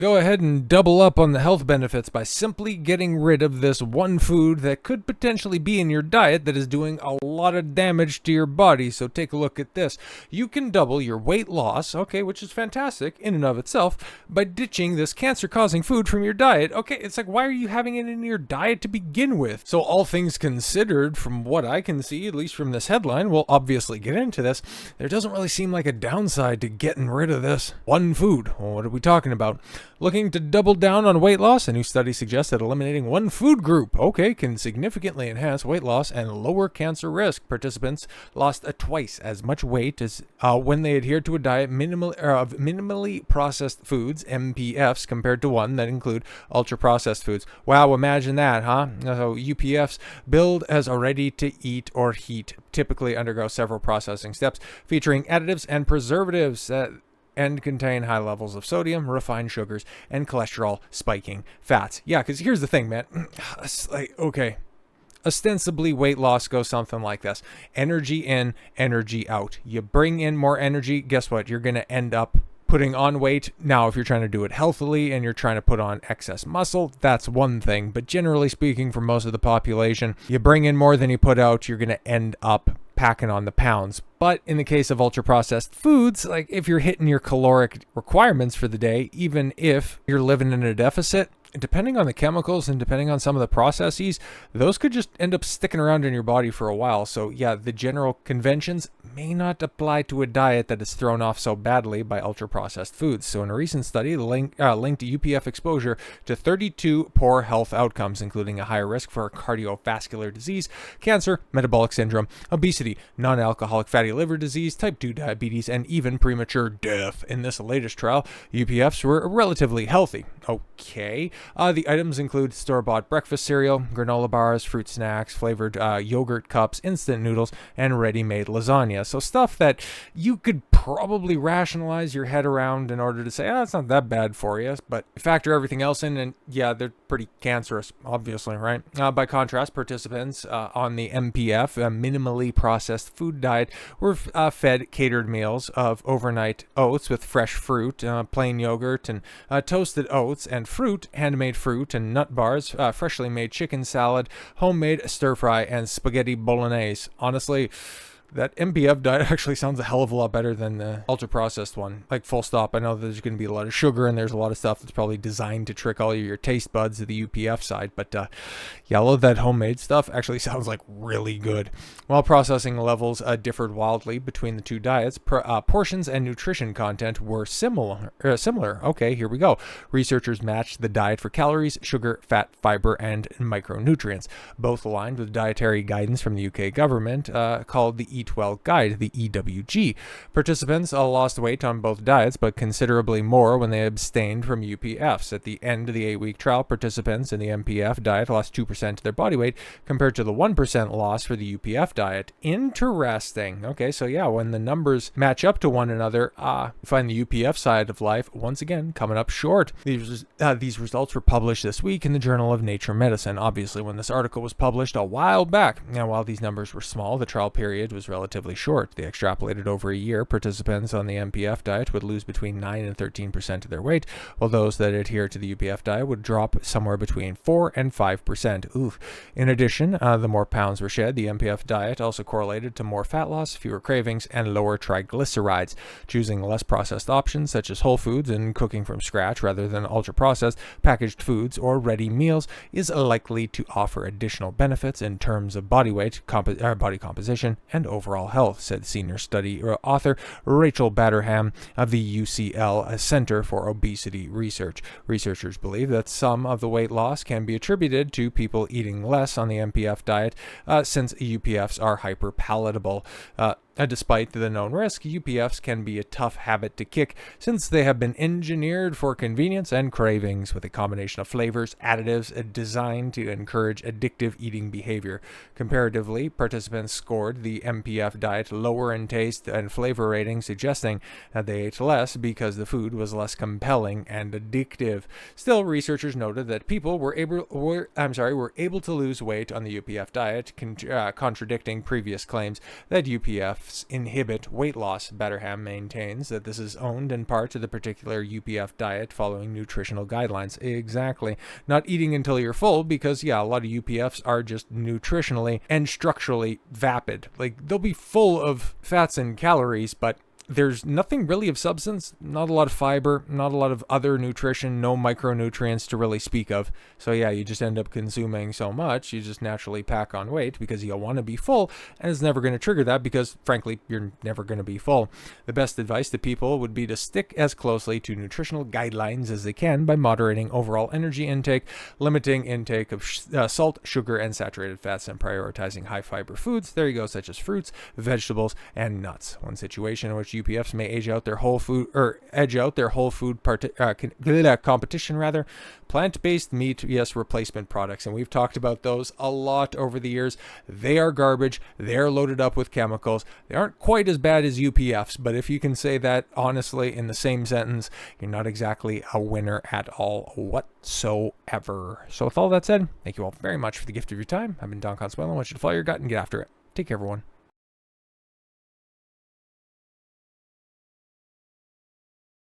Go ahead and double up on the health benefits by simply getting rid of this one food that could potentially be in your diet that is doing a lot of damage to your body. So take a look at this. You can double your weight loss, okay, which is fantastic in and of itself, by ditching this cancer-causing food from your diet. Okay, it's like, why are you having it in your diet to begin with? So all things considered, from what I can see, at least from this headline, we'll obviously get into this, there doesn't really seem like a downside to getting rid of this one food. Well, what are we talking about? Looking to double down on weight loss, a new study suggests that eliminating one food group, can significantly enhance weight loss and lower cancer risk. Participants lost twice as much weight as when they adhered to a diet of minimally processed foods, MPFs, compared to one that include ultra-processed foods. Wow, imagine that, huh? So UPFs, billed as a ready-to-eat or heat, typically undergo several processing steps featuring additives and preservatives and contain high levels of sodium, refined sugars, and cholesterol spiking fats. Yeah, because here's the thing, man. It's like, okay, ostensibly weight loss goes something like this: energy in, energy out. You bring in more energy, guess what? You're going to end up putting on weight. Now, if you're trying to do it healthily and you're trying to put on excess muscle, that's one thing. But generally speaking, for most of the population, you bring in more than you put out, you're going to end up packing on the pounds. But in the case of ultra-processed foods, like if you're hitting your caloric requirements for the day, even if you're living in a deficit, depending on the chemicals and depending on some of the processes, those could just end up sticking around in your body for a while. So yeah, the general conventions may not apply to a diet that is thrown off so badly by ultra-processed foods. So in a recent study, linked UPF exposure to 32 poor health outcomes, including a higher risk for cardiovascular disease, cancer, metabolic syndrome, obesity, non-alcoholic fatty liver disease, type 2 diabetes, and even premature death. In this latest trial, UPFs were relatively healthy. Okay. The items include store-bought breakfast cereal, granola bars, fruit snacks, flavored yogurt cups, instant noodles, and ready-made lasagna. So stuff that you could probably rationalize your head around in order to say, it's not that bad for you. But factor everything else in, and yeah, they're pretty cancerous, obviously, right? By contrast, participants on the MPF, a minimally processed food diet, were fed catered meals of overnight oats with fresh fruit, plain yogurt, and toasted oats and fruit, handmade fruit and nut bars, freshly made chicken salad, homemade stir fry, and spaghetti bolognese. Honestly, that MPF diet actually sounds a hell of a lot better than the ultra-processed one. Like, full stop. I know there's going to be a lot of sugar and there's a lot of stuff that's probably designed to trick all of your taste buds to the UPF side. But yeah, all of that homemade stuff actually sounds like really good. While processing levels differed wildly between the two diets, portions and nutrition content were similar. Okay, here we go. Researchers matched the diet for calories, sugar, fat, fiber, and micronutrients. Both aligned with dietary guidance from the UK government called the Eat Well Guide, the EWG. Participants lost weight on both diets, but considerably more when they abstained from UPFs. At the end of the 8-week trial, participants in the MPF diet lost 2% of their body weight compared to the 1% loss for the UPF diet. Interesting. Okay, so yeah, when the numbers match up to one another, you find the UPF side of life, once again, coming up short. These results were published this week in the Journal of Nature Medicine, obviously when this article was published a while back. Now, while these numbers were small, the trial period was relatively short. They extrapolated over a year. Participants on the MPF diet would lose between 9 and 13% of their weight, while those that adhere to the UPF diet would drop somewhere between 4 and 5%. Oof. In addition, the more pounds were shed, the MPF diet also correlated to more fat loss, fewer cravings, and lower triglycerides. Choosing less processed options, such as whole foods and cooking from scratch rather than ultra-processed, packaged foods, or ready meals, is likely to offer additional benefits in terms of body weight, body composition, and overall health, said senior study author Rachel Batterham of the UCL Center for Obesity Research. Researchers believe that some of the weight loss can be attributed to people eating less on the MPF diet, since UPFs are hyperpalatable. Despite the known risk, UPFs can be a tough habit to kick since they have been engineered for convenience and cravings, with a combination of flavors, additives designed to encourage addictive eating behavior. Comparatively, participants scored the MPF diet lower in taste and flavor rating, suggesting that they ate less because the food was less compelling and addictive. Still, researchers noted that people were able to lose weight on the UPF diet, contradicting previous claims that UPF UPFs inhibit weight loss. Betterham maintains that this is owned in part to the particular UPF diet following nutritional guidelines. Exactly. Not eating until you're full because, yeah, a lot of UPFs are just nutritionally and structurally vapid. Like, they'll be full of fats and calories, but there's nothing really of substance, not a lot of fiber, not a lot of other nutrition, no micronutrients to really speak of. So yeah, you just end up consuming so much, you just naturally pack on weight because you'll want to be full, and it's never going to trigger that because, frankly, you're never going to be full. The best advice to people would be to stick as closely to nutritional guidelines as they can by moderating overall energy intake, limiting intake of salt, sugar, and saturated fats, and prioritizing high fiber foods. There you go, such as fruits, vegetables, and nuts. One situation in which UPFs may edge out their whole food competition rather. Plant-based meat, yes, replacement products, and we've talked about those a lot over the years. They are garbage. They're loaded up with chemicals. They aren't quite as bad as UPFs, but if you can say that honestly in the same sentence, you're not exactly a winner at all whatsoever. So with all that said, thank you all very much for the gift of your time. I've been Don Consuelo. I want you to follow your gut and get after it. Take care, everyone.